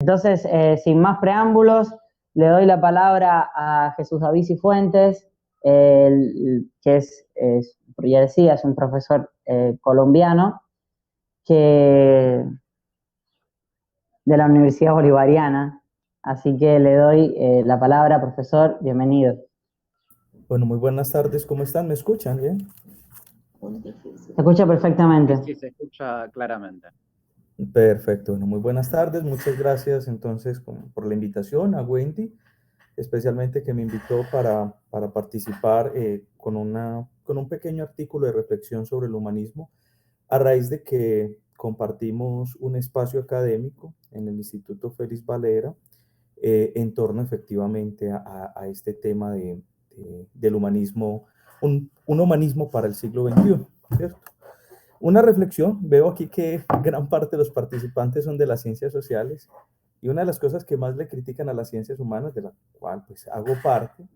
Entonces, sin más preámbulos, le doy la palabra a Jesús David Cifuentes, que ya decía, es un profesor colombiano de la Universidad Bolivariana. Así que le doy la palabra, profesor, bienvenido. Bueno, muy buenas tardes, ¿cómo están? ¿Me escuchan bien? Se escucha perfectamente. Sí, se escucha claramente. Perfecto, bueno, muy buenas tardes, muchas gracias entonces por la invitación a Wendy, especialmente que me invitó para participar con un pequeño artículo de reflexión sobre el humanismo, a raíz de que compartimos un espacio académico en el Instituto Félix Valera en torno efectivamente a este tema del humanismo, un humanismo para el siglo XXI, ¿cierto? Una reflexión, veo aquí que gran parte de los participantes son de las ciencias sociales y una de las cosas que más le critican a las ciencias humanas, de la cual pues hago parte,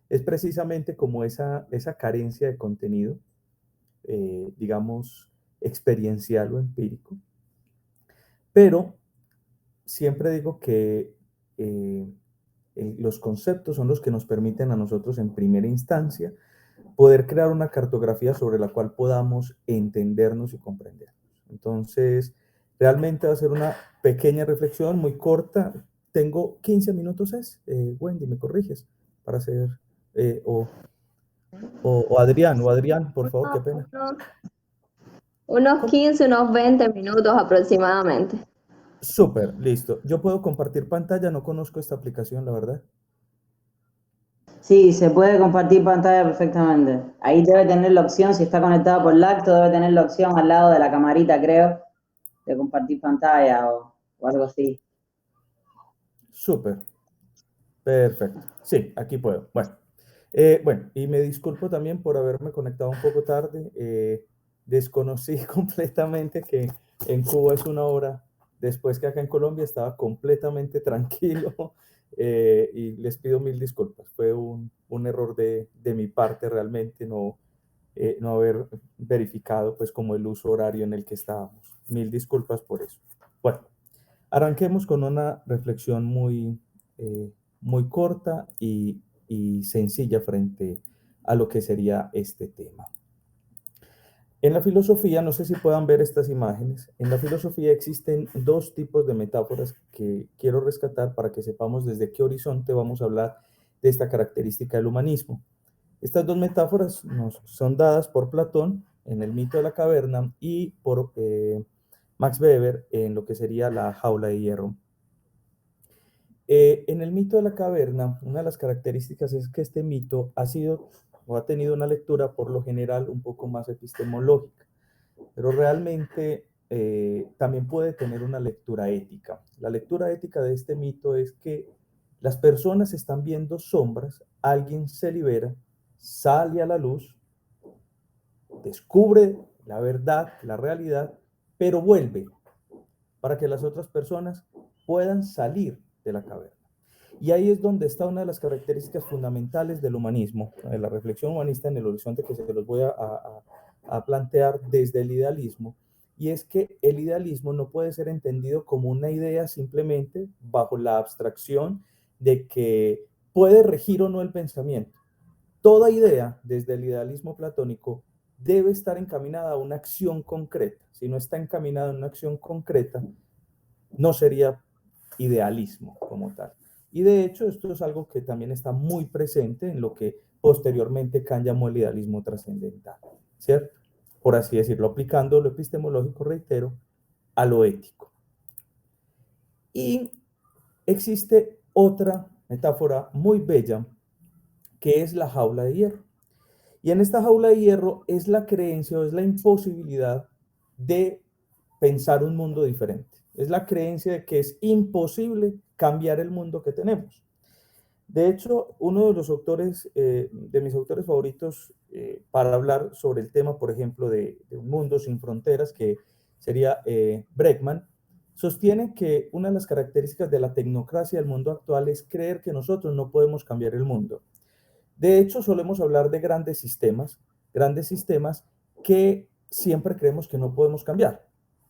es precisamente como esa carencia de contenido, digamos, experiencial o empírico. Pero siempre digo que los conceptos son los que nos permiten a nosotros en primera instancia poder crear una cartografía sobre la cual podamos entendernos y comprendernos. Entonces, realmente va a ser una pequeña reflexión muy corta. Tengo 15 minutos, Wendy, ¿me corriges? Para hacer, o Adrián, por favor, qué pena. Unos 15, unos 20 minutos aproximadamente. Súper, listo. Yo puedo compartir pantalla, no conozco esta aplicación, la verdad. Sí, se puede compartir pantalla perfectamente. Ahí debe tener la opción, si está conectado por Lacto, debe tener la opción al lado de la camarita, creo, de compartir pantalla o algo así. Súper. Perfecto. Sí, aquí puedo. Bueno, y me disculpo también por haberme conectado un poco tarde. Desconocí completamente que en Cuba es una hora después que acá en Colombia. Estaba completamente tranquilo y les pido mil disculpas. Fue un error de mi parte realmente no haber verificado pues como el uso horario en el que estábamos. Mil disculpas por eso. Bueno, arranquemos con una reflexión muy corta y sencilla frente a lo que sería este tema. En la filosofía, no sé si puedan ver estas imágenes, en la filosofía existen dos tipos de metáforas que quiero rescatar para que sepamos desde qué horizonte vamos a hablar de esta característica del humanismo. Estas dos metáforas nos son dadas por Platón en el mito de la caverna y por Max Weber en lo que sería la jaula de hierro. En el mito de la caverna, una de las características es que este mito ha sido o ha tenido una lectura por lo general un poco más epistemológica, pero realmente también puede tener una lectura ética. La lectura ética de este mito es que las personas están viendo sombras, alguien se libera, sale a la luz, descubre la verdad, la realidad, pero vuelve para que las otras personas puedan salir de la caverna. Y ahí es donde está una de las características fundamentales del humanismo, de la reflexión humanista en el horizonte que se los voy a plantear desde el idealismo, y es que el idealismo no puede ser entendido como una idea simplemente bajo la abstracción de que puede regir o no el pensamiento. Toda idea, desde el idealismo platónico, debe estar encaminada a una acción concreta. Si no está encaminada a una acción concreta, no sería idealismo como tal. Y de hecho, esto es algo que también está muy presente en lo que posteriormente Kant llamó el idealismo trascendental, ¿cierto? Por así decirlo, aplicando lo epistemológico, reitero, a lo ético. Y existe otra metáfora muy bella, que es la jaula de hierro. Y en esta jaula de hierro es la creencia o es la imposibilidad de pensar un mundo diferente. Es la creencia de que es imposible cambiar el mundo que tenemos. De hecho, uno de los autores, de mis autores favoritos para hablar sobre el tema, por ejemplo, de un mundo sin fronteras, que sería Bregman, sostiene que una de las características de la tecnocracia del mundo actual es creer que nosotros no podemos cambiar el mundo. De hecho, solemos hablar de grandes sistemas que siempre creemos que no podemos cambiar.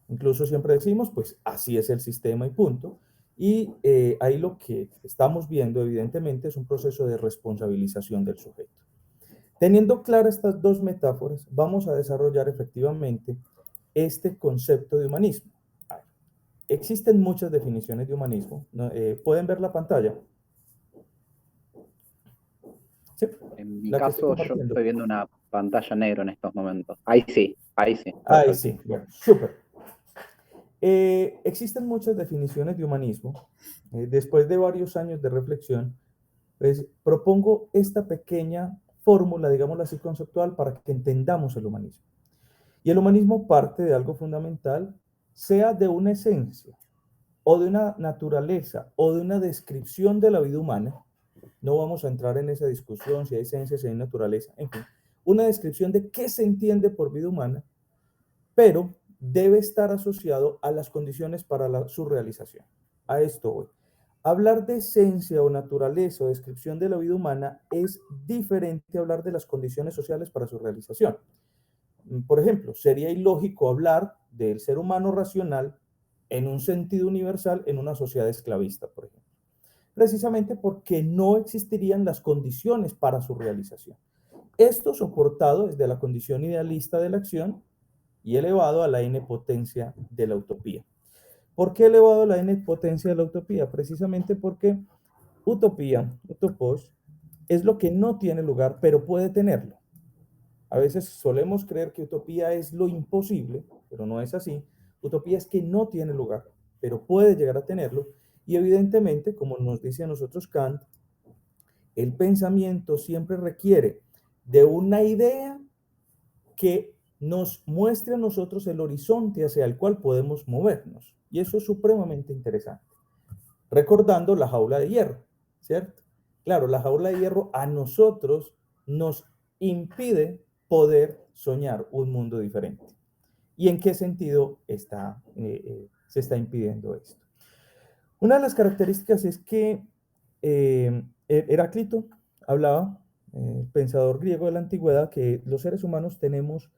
Incluso siempre decimos, pues así es el sistema y punto. Y ahí lo que estamos viendo, evidentemente, es un proceso de responsabilización del sujeto. Teniendo claras estas dos metáforas, vamos a desarrollar efectivamente este concepto de humanismo. Existen muchas definiciones de humanismo, ¿no? ¿Pueden ver la pantalla? ¿Sí? En mi La que estoy caso, yo compartiendo. estoy viendo una pantalla negra en estos momentos. Ahí sí, Ahí perfecto. sí, bueno, súper. Existen muchas definiciones de humanismo. Después de varios años de reflexión, pues propongo esta pequeña fórmula, digámoslo así, conceptual para que entendamos el humanismo. Y el humanismo parte de algo fundamental, sea de una esencia o de una naturaleza o de una descripción de la vida humana. No vamos a entrar en esa discusión si hay esencia, si hay naturaleza, en fin, una descripción de qué se entiende por vida humana, pero debe estar asociado a las condiciones para su realización. A esto voy. Hablar de esencia o naturaleza o descripción de la vida humana es diferente a hablar de las condiciones sociales para su realización. Por ejemplo, sería ilógico hablar del ser humano racional en un sentido universal en una sociedad esclavista, por ejemplo. Precisamente porque no existirían las condiciones para su realización. Esto soportado desde la condición idealista de la acción y elevado a la n potencia de la utopía. ¿Por qué elevado a la n potencia de la utopía? Precisamente porque utopía, utopos, es lo que no tiene lugar, pero puede tenerlo. A veces solemos creer que utopía es lo imposible, pero no es así. Utopía es que no tiene lugar, pero puede llegar a tenerlo. Y evidentemente, como nos dice a nosotros Kant, el pensamiento siempre requiere de una idea que nos muestre a nosotros el horizonte hacia el cual podemos movernos. Y eso es supremamente interesante. Recordando la jaula de hierro, ¿cierto? Claro, la jaula de hierro a nosotros nos impide poder soñar un mundo diferente. ¿Y en qué sentido se está impidiendo esto? Una de las características es que Heráclito hablaba, pensador griego de la antigüedad, que los seres humanos tenemos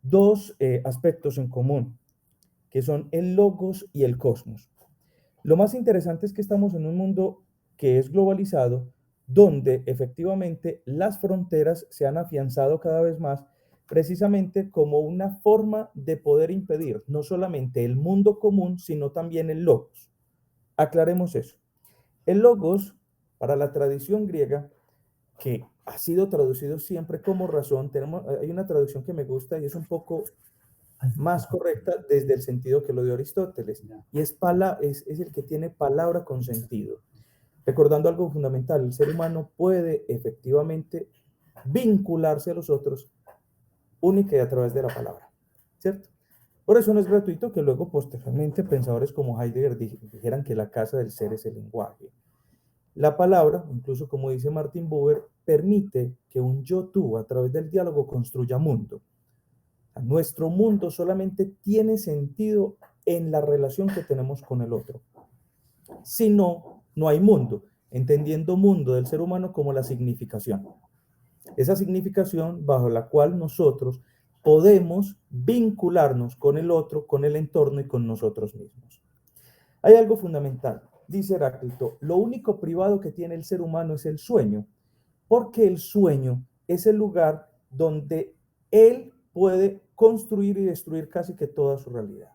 dos aspectos en común, que son el logos y el cosmos. Lo más interesante es que estamos en un mundo que es globalizado, donde efectivamente las fronteras se han afianzado cada vez más, precisamente como una forma de poder impedir no solamente el mundo común, sino también el logos. Aclaremos eso. El logos, para la tradición griega, que ha sido traducido siempre como razón, hay una traducción que me gusta y es un poco más correcta desde el sentido que lo dio Aristóteles, y es el que tiene palabra con sentido. Recordando algo fundamental, el ser humano puede efectivamente vincularse a los otros única y a través de la palabra, ¿cierto? Por eso no es gratuito que luego posteriormente pensadores como Heidegger dijeran que la casa del ser es el lenguaje. La palabra, incluso como dice Martin Buber, permite que un yo-tú a través del diálogo construya mundo. Nuestro mundo solamente tiene sentido en la relación que tenemos con el otro. Si no, no hay mundo, entendiendo mundo del ser humano como la significación. Esa significación bajo la cual nosotros podemos vincularnos con el otro, con el entorno y con nosotros mismos. Hay algo fundamental, dice Heráclito, lo único privado que tiene el ser humano es el sueño, porque el sueño es el lugar donde él puede construir y destruir casi que toda su realidad.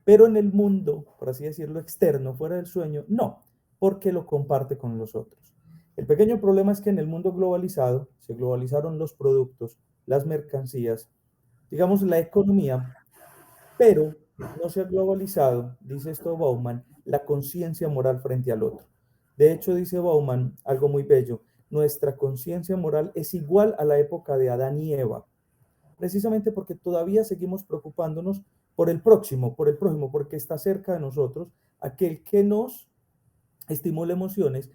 Pero en el mundo, por así decirlo, externo, fuera del sueño, no, porque lo comparte con los otros. El pequeño problema es que en el mundo globalizado se globalizaron los productos, las mercancías, digamos la economía, pero no se ha globalizado, dice esto Bauman, la conciencia moral frente al otro. De hecho, dice Bauman algo muy bello, nuestra conciencia moral es igual a la época de Adán y Eva, precisamente porque todavía seguimos preocupándonos por el próximo, porque está cerca de nosotros, aquel que nos estimula emociones,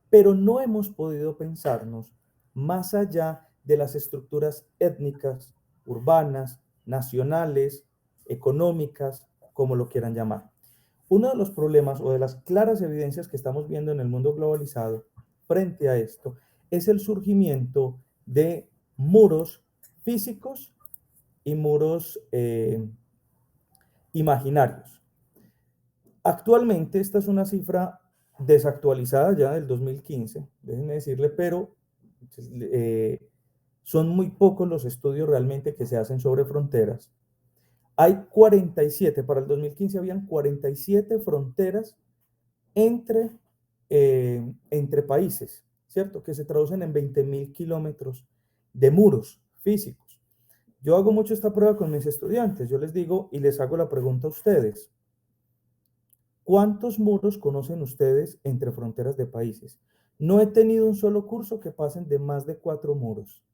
pero no hemos podido pensarnos más allá de las estructuras étnicas, urbanas, nacionales, económicas, como lo quieran llamar. Uno de los problemas o de las claras evidencias que estamos viendo en el mundo globalizado frente a esto es el surgimiento de muros físicos y muros imaginarios. Actualmente esta es una cifra desactualizada ya del 2015, déjenme decirle, pero son muy pocos los estudios realmente que se hacen sobre fronteras. Hay 47, para el 2015 habían 47 fronteras entre países, ¿cierto? Que se traducen en 20.000 kilómetros de muros físicos. Yo hago mucho esta prueba con mis estudiantes. Yo les digo y les hago la pregunta a ustedes. ¿Cuántos muros conocen ustedes entre fronteras de países? No he tenido un solo curso que pasen de más de 4 muros,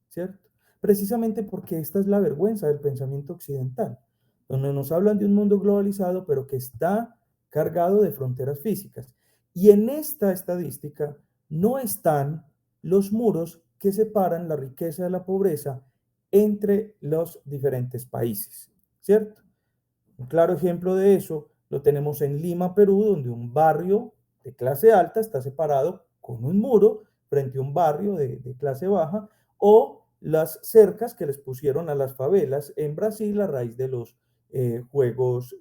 ¿cierto? Precisamente porque esta es la vergüenza del pensamiento occidental, donde nos hablan de un mundo globalizado, pero que está cargado de fronteras físicas. Y en esta estadística no están los muros que separan la riqueza de la pobreza entre los diferentes países, ¿cierto? Un claro ejemplo de eso lo tenemos en Lima, Perú, donde un barrio de clase alta está separado con un muro frente a un barrio de clase baja, o las cercas que les pusieron a las favelas en Brasil a raíz de los Juegos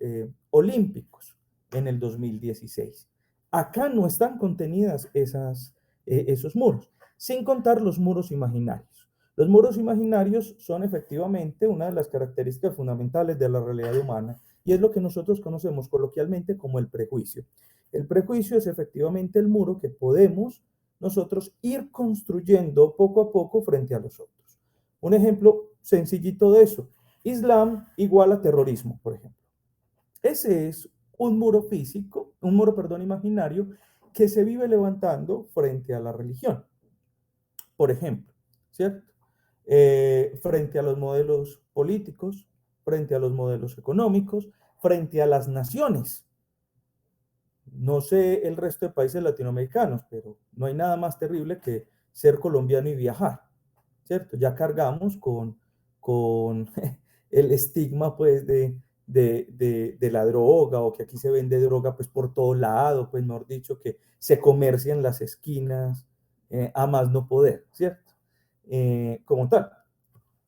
Olímpicos en el 2016. Acá no están contenidas esos muros, sin contar los muros imaginarios. Los muros imaginarios son efectivamente una de las características fundamentales de la realidad humana, y es lo que nosotros conocemos coloquialmente como el prejuicio. El prejuicio es efectivamente el muro que podemos nosotros ir construyendo poco a poco frente a los otros. Un ejemplo sencillito de eso: Islam igual a terrorismo, por ejemplo. Ese es un muro físico, un muro, perdón, imaginario, que se vive levantando frente a la religión, por ejemplo, ¿cierto? Frente a los modelos políticos, frente a los modelos económicos, frente a las naciones. No sé el resto de países latinoamericanos, pero no hay nada más terrible que ser colombiano y viajar, ¿cierto? Ya cargamos con el estigma, pues, de la droga, o que aquí se vende droga, pues, por todo lado, pues, mejor dicho, que se comercia en las esquinas, a más no poder, ¿cierto? Como tal.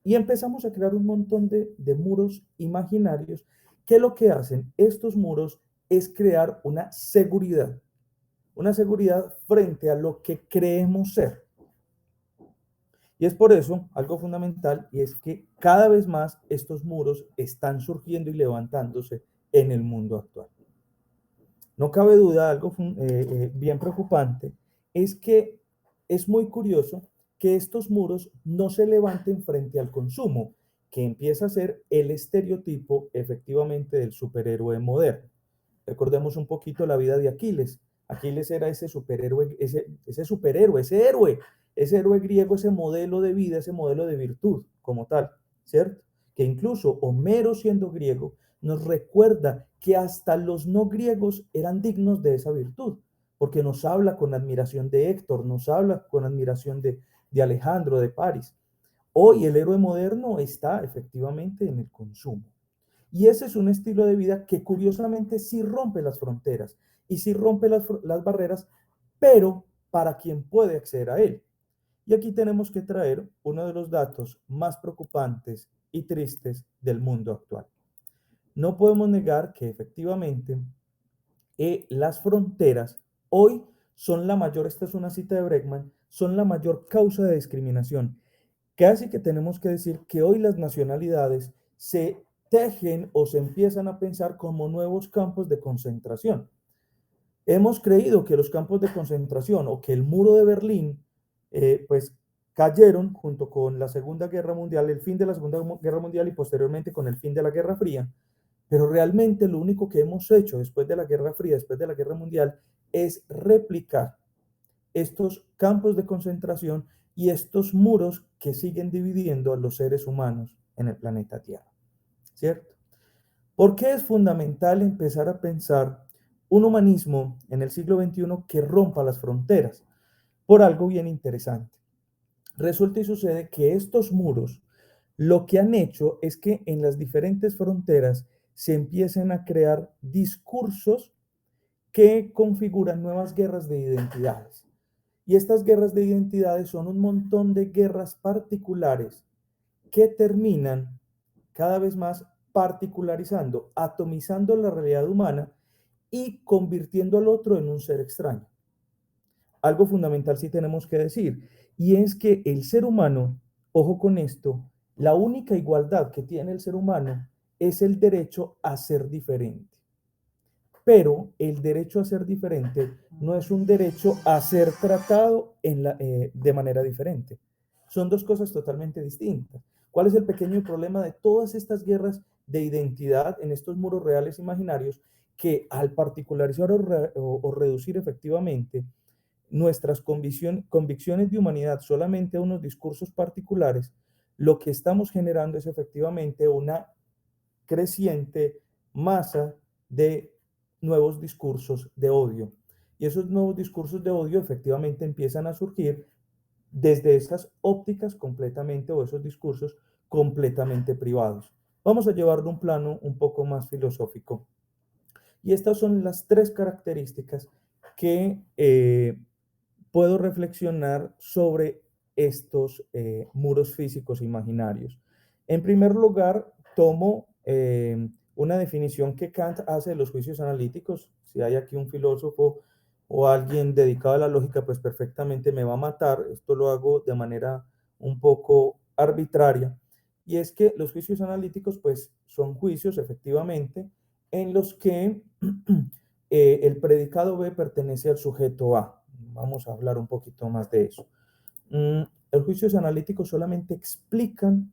Y empezamos a crear un montón de muros imaginarios, que lo que hacen estos muros es crear una seguridad frente a lo que creemos ser. Y es por eso algo fundamental, y es que cada vez más estos muros están surgiendo y levantándose en el mundo actual. No cabe duda, algo bien preocupante es que es muy curioso que estos muros no se levanten frente al consumo, que empieza a ser el estereotipo efectivamente del superhéroe moderno. Recordemos un poquito la vida de Aquiles. Aquiles era ese superhéroe, ese héroe griego, ese modelo de vida, ese modelo de virtud como tal, ¿cierto? Que incluso Homero, siendo griego, nos recuerda que hasta los no griegos eran dignos de esa virtud, porque nos habla con admiración de Héctor, nos habla con admiración de Alejandro, de París. Hoy el héroe moderno está efectivamente en el consumo. Y ese es un estilo de vida que curiosamente sí rompe las fronteras y sí rompe las barreras, pero para quien puede acceder a él. Y aquí tenemos que traer uno de los datos más preocupantes y tristes del mundo actual. No podemos negar que efectivamente las fronteras hoy son la mayor, esta es una cita de Bregman, son la mayor causa de discriminación. Casi que tenemos que decir que hoy las nacionalidades se tejen o se empiezan a pensar como nuevos campos de concentración. Hemos creído que los campos de concentración o que el muro de Berlín, pues cayeron junto con la Segunda Guerra Mundial, el fin de la Segunda Guerra Mundial, y posteriormente con el fin de la Guerra Fría, pero realmente lo único que hemos hecho después de la Guerra Fría, después de la Guerra Mundial, es replicar estos campos de concentración y estos muros que siguen dividiendo a los seres humanos en el planeta Tierra, ¿cierto? ¿Por qué es fundamental empezar a pensar un humanismo en el siglo XXI que rompa las fronteras? Por algo bien interesante. Resulta y sucede que estos muros lo que han hecho es que en las diferentes fronteras se empiecen a crear discursos que configuran nuevas guerras de identidades. Y estas guerras de identidades son un montón de guerras particulares que terminan cada vez más particularizando, atomizando la realidad humana y convirtiendo al otro en un ser extraño. Algo fundamental sí tenemos que decir, y es que el ser humano, ojo con esto, la única igualdad que tiene el ser humano es el derecho a ser diferente. Pero el derecho a ser diferente no es un derecho a ser tratado de manera diferente. Son dos cosas totalmente distintas. ¿Cuál es el pequeño problema de todas estas guerras de identidad en estos muros reales imaginarios? Que al particularizar o reducir efectivamente nuestras convicciones de humanidad solamente a unos discursos particulares, lo que estamos generando es efectivamente una creciente masa de nuevos discursos de odio. Y esos nuevos discursos de odio efectivamente empiezan a surgir desde esas ópticas completamente, o esos discursos completamente privados. Vamos a llevarlo a un plano un poco más filosófico. Y estas son las tres características que puedo reflexionar sobre estos muros físicos imaginarios. En primer lugar, tomo una definición que Kant hace de los juicios analíticos. Si hay aquí un filósofo o alguien dedicado a la lógica, pues perfectamente me va a matar. Esto lo hago de manera un poco arbitraria. Y es que los juicios analíticos, pues, son juicios, efectivamente, en los que el predicado B pertenece al sujeto A. Vamos a hablar un poquito más de eso. Los juicios analíticos solamente explican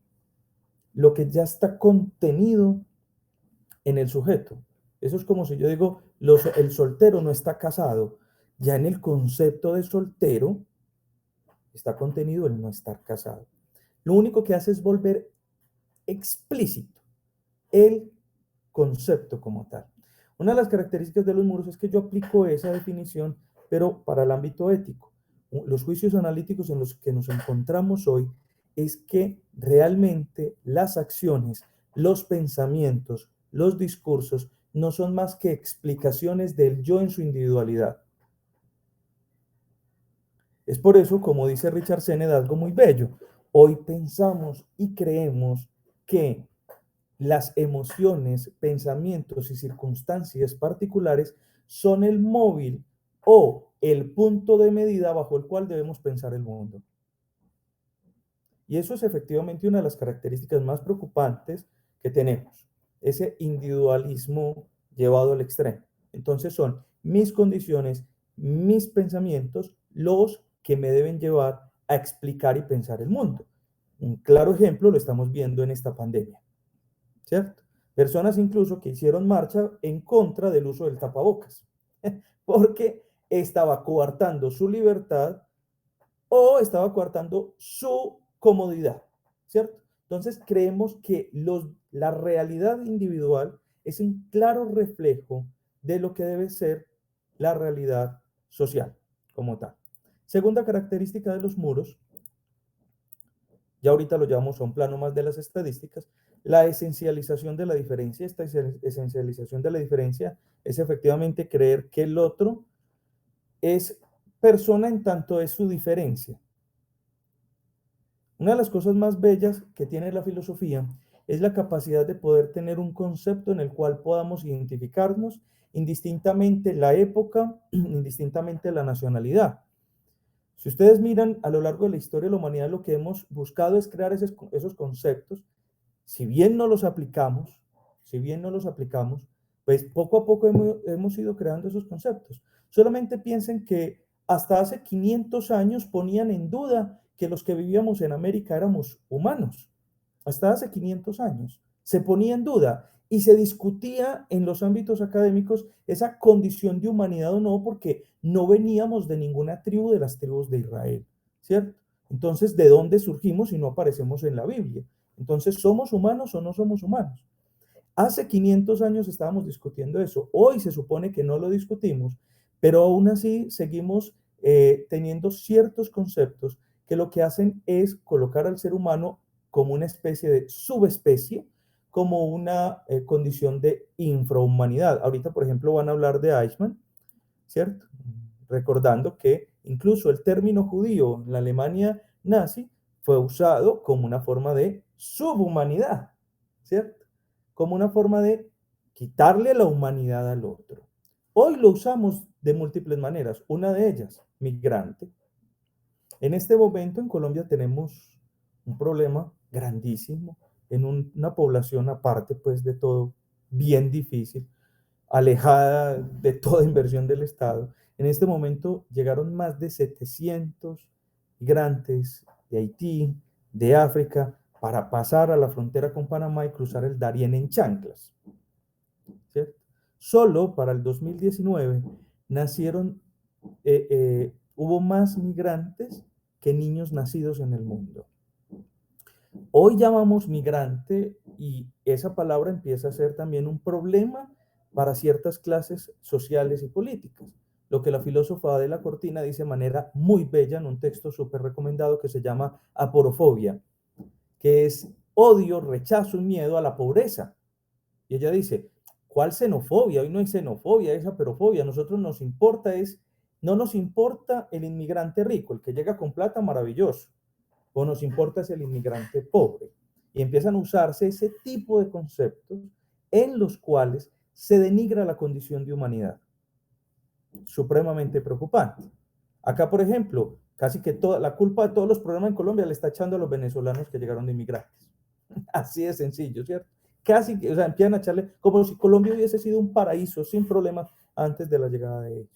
lo que ya está contenido en el sujeto. Eso es como si yo digo, el soltero no está casado. Ya en el concepto de soltero está contenido el no estar casado. Lo único que hace es volver explícito el concepto como tal. Una de las características de los muros es que yo aplico esa definición, pero para el ámbito ético. Los juicios analíticos en los que nos encontramos hoy es que realmente las acciones, los pensamientos, los discursos no son más que explicaciones del yo en su individualidad. Es por eso, como dice Richard Sennett, algo muy bello. Hoy pensamos y creemos que las emociones, pensamientos y circunstancias particulares son el móvil o el punto de medida bajo el cual debemos pensar el mundo. Y eso es efectivamente una de las características más preocupantes que tenemos, ese individualismo llevado al extremo. Entonces son mis condiciones, mis pensamientos, los que me deben llevar a explicar y pensar el mundo. Un claro ejemplo lo estamos viendo en esta pandemia, ¿cierto? Personas incluso que hicieron marcha en contra del uso del tapabocas, porque estaba coartando su libertad o estaba coartando su comodidad, ¿cierto? Entonces creemos que la realidad individual es un claro reflejo de lo que debe ser la realidad social como tal. Segunda característica de los muros, ya ahorita lo llevamos a un plano más de las estadísticas, la esencialización de la diferencia. Esta esencialización de la diferencia es efectivamente creer que el otro es persona en tanto es su diferencia. Una de las cosas más bellas que tiene la filosofía es la capacidad de poder tener un concepto en el cual podamos identificarnos indistintamente la época, indistintamente la nacionalidad. Si ustedes miran a lo largo de la historia de la humanidad, lo que hemos buscado es crear esos conceptos. Si bien no los aplicamos, pues poco a poco hemos ido creando esos conceptos. Solamente piensen que hasta hace 500 años ponían en duda que los que vivíamos en América éramos humanos. Hasta hace 500 años se ponía en duda y se discutía en los ámbitos académicos esa condición de humanidad o no, porque no veníamos de ninguna tribu de las tribus de Israel, ¿cierto? Entonces, ¿de dónde surgimos si no aparecemos en la Biblia? Entonces, ¿somos humanos o no somos humanos? Hace 500 años estábamos discutiendo eso. Hoy se supone que no lo discutimos, pero aún así seguimos teniendo ciertos conceptos que lo que hacen es colocar al ser humano como una especie de subespecie, como una condición de infrahumanidad. Ahorita, por ejemplo, van a hablar de Eichmann, ¿cierto? Recordando que incluso el término judío en la Alemania nazi fue usado como una forma de subhumanidad, ¿cierto? Como una forma de quitarle la humanidad al otro. Hoy lo usamos de múltiples maneras. Una de ellas, migrante. En este momento en Colombia tenemos un problema grandísimo en una población aparte pues de todo, bien difícil, alejada de toda inversión del Estado. En este momento llegaron más de 700 migrantes de Haití, de África, para pasar a la frontera con Panamá y cruzar el Darién en chanclas. ¿Cierto? Solo para el 2019 nacieron, hubo más migrantes que niños nacidos en el mundo. Hoy llamamos migrante y esa palabra empieza a ser también un problema para ciertas clases sociales y políticas. Lo que la filósofa Adela Cortina dice de manera muy bella en un texto súper recomendado que se llama aporofobia, que es odio, rechazo y miedo a la pobreza. Y ella dice, ¿cuál xenofobia? Hoy no hay xenofobia, es aporofobia. A nosotros nos importa no nos importa el inmigrante rico, el que llega con plata, maravilloso. O nos importa es el inmigrante pobre. Y empiezan a usarse ese tipo de conceptos en los cuales se denigra la condición de humanidad. Supremamente preocupante. Acá, por ejemplo, casi que toda la culpa de todos los problemas en Colombia le está echando a los venezolanos que llegaron de inmigrantes. Así de sencillo, ¿cierto? Casi, o sea, empiezan a echarle como si Colombia hubiese sido un paraíso sin problemas antes de la llegada de ellos,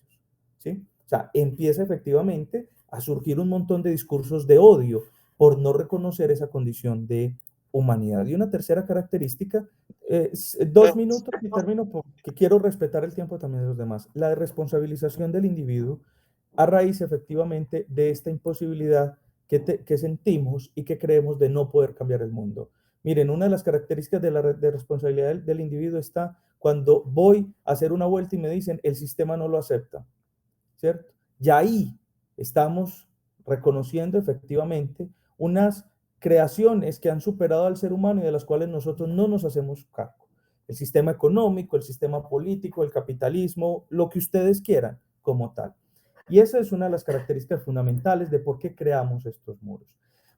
¿sí? O sea, empieza efectivamente a surgir un montón de discursos de odio por no reconocer esa condición de humanidad. Y una tercera característica, 2 minutos y termino porque quiero respetar el tiempo también de los demás, la responsabilización del individuo a raíz efectivamente de esta imposibilidad que sentimos y que creemos de no poder cambiar el mundo. Miren, una de las características de responsabilidad del individuo está cuando voy a hacer una vuelta y me dicen el sistema no lo acepta, ¿cierto? Y ahí estamos reconociendo efectivamente unas creaciones que han superado al ser humano y de las cuales nosotros no nos hacemos cargo. El sistema económico, el sistema político, el capitalismo, lo que ustedes quieran como tal. Y esa es una de las características fundamentales de por qué creamos estos muros.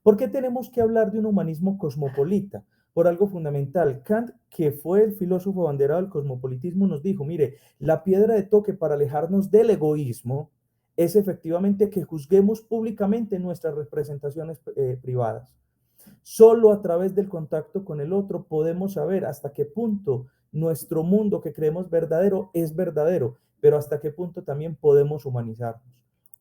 ¿Por qué tenemos que hablar de un humanismo cosmopolita? Por algo fundamental. Kant, que fue el filósofo abanderado del cosmopolitismo, nos dijo, mire, la piedra de toque para alejarnos del egoísmo es efectivamente que juzguemos públicamente nuestras representaciones privadas. Solo a través del contacto con el otro podemos saber hasta qué punto nuestro mundo que creemos verdadero es verdadero, pero hasta qué punto también podemos humanizarnos.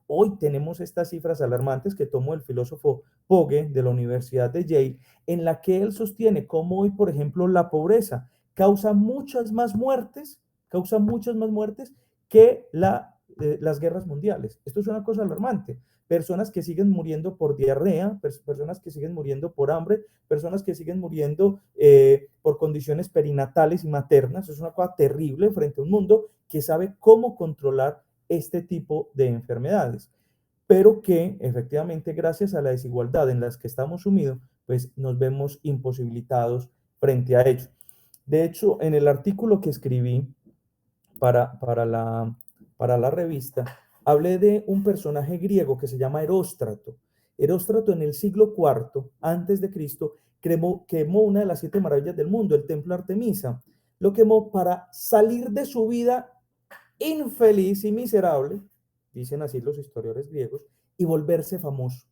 Hoy tenemos estas cifras alarmantes que tomó el filósofo Pogge de la Universidad de Yale, en la que él sostiene cómo hoy, por ejemplo, la pobreza causa muchas más muertes que las guerras mundiales. Esto es una cosa alarmante. Personas que siguen muriendo por diarrea, personas que siguen muriendo por hambre, personas que siguen muriendo por condiciones perinatales y maternas. Es una cosa terrible frente a un mundo que sabe cómo controlar este tipo de enfermedades, pero que efectivamente gracias a la desigualdad en las que estamos sumidos, pues nos vemos imposibilitados frente a ello. De hecho, en el artículo que escribí para la revista, hablé de un personaje griego que se llama Eróstrato. Eróstrato en el siglo IV antes de Cristo quemó una de las 7 maravillas del mundo, el templo Artemisa. Lo quemó para salir de su vida infeliz y miserable, dicen así los historiadores griegos, y volverse famoso.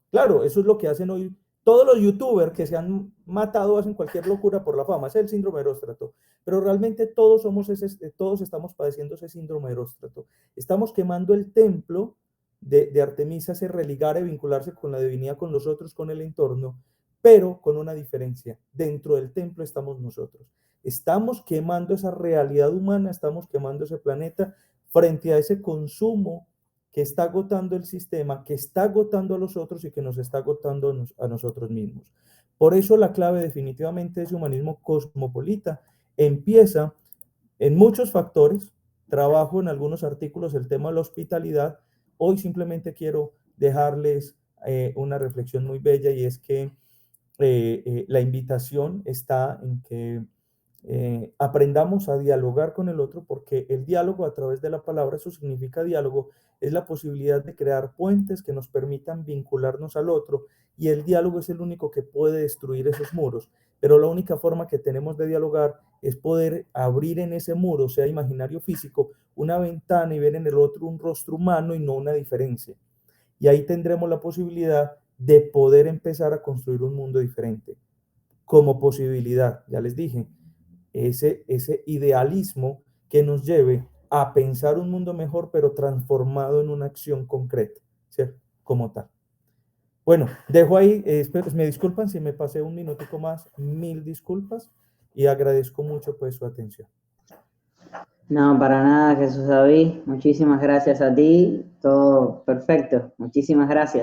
Claro, eso es lo que hacen hoy todos los youtubers que se han matado, hacen cualquier locura por la fama, es el síndrome de Eróstrato, pero realmente todos estamos padeciendo ese síndrome de Eróstrato. Estamos quemando el templo de Artemisa, ese religar y vincularse con la divinidad, con los otros, con el entorno, pero con una diferencia. Dentro del templo estamos nosotros. Estamos quemando esa realidad humana, estamos quemando ese planeta frente a ese consumo que está agotando el sistema, que está agotando a los otros y que nos está agotando a nosotros mismos. Por eso la clave definitivamente de ese humanismo cosmopolita empieza en muchos factores. Trabajo en algunos artículos el tema de la hospitalidad. Hoy simplemente quiero dejarles una reflexión muy bella, y es que la invitación está en que aprendamos a dialogar con el otro, porque el diálogo a través de la palabra, eso significa diálogo, es la posibilidad de crear puentes que nos permitan vincularnos al otro, y el diálogo es el único que puede destruir esos muros. pero la única forma que tenemos de dialogar es poder abrir en ese muro, sea imaginario físico, una ventana y ver en el otro un rostro humano y no una diferencia. Y ahí tendremos la posibilidad de poder empezar a construir un mundo diferente. Como posibilidad, ya les dije, ese idealismo que nos lleve a pensar un mundo mejor, pero transformado en una acción concreta, ¿cierto? Como tal. Bueno, dejo ahí, me disculpan si me pasé un minutico más, 1000 disculpas, y agradezco mucho pues su atención. No, para nada, Jesús David. Muchísimas gracias a ti. Todo perfecto. Muchísimas gracias.